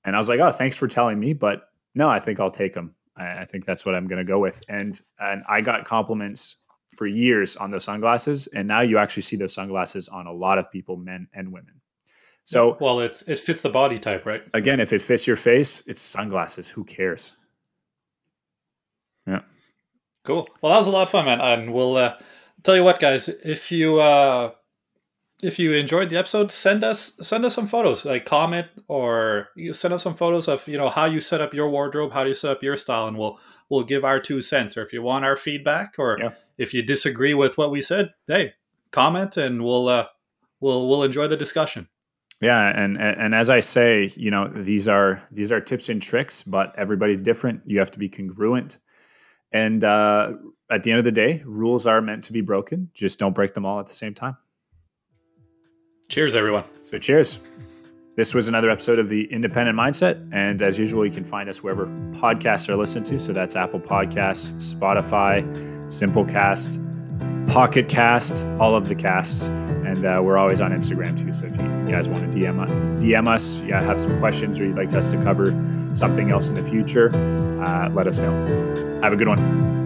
And I was like, oh, thanks for telling me. But no, I think I'll take them. I think that's what I'm going to go with. And I got compliments for years on those sunglasses. And now you actually see those sunglasses on a lot of people, men and women. So, well, it fits the body type, right? Again, if it fits your face, it's sunglasses. Who cares? Yeah. Cool. Well, that was a lot of fun, man. And we'll tell you what, guys. If you enjoyed the episode, send us some photos. Like comment or you send us some photos of how you set up your wardrobe, how do you set up your style, and we'll give our 2 cents. Or if you want our feedback, or if you disagree with what we said, hey, comment and we'll enjoy the discussion. Yeah, and as I say, these are tips and tricks, but everybody's different. You have to be congruent, and at the end of the day, rules are meant to be broken. Just don't break them all at the same time. Cheers, everyone. So cheers. This was another episode of the Independent Mindset, and as usual, you can find us wherever podcasts are listened to. So that's Apple Podcasts, Spotify, Simplecast, Pocket Cast, all of the casts, and we're always on Instagram too. So if you guys want to DM us, have some questions, or you'd like us to cover something else in the future, let us know. Have a good one.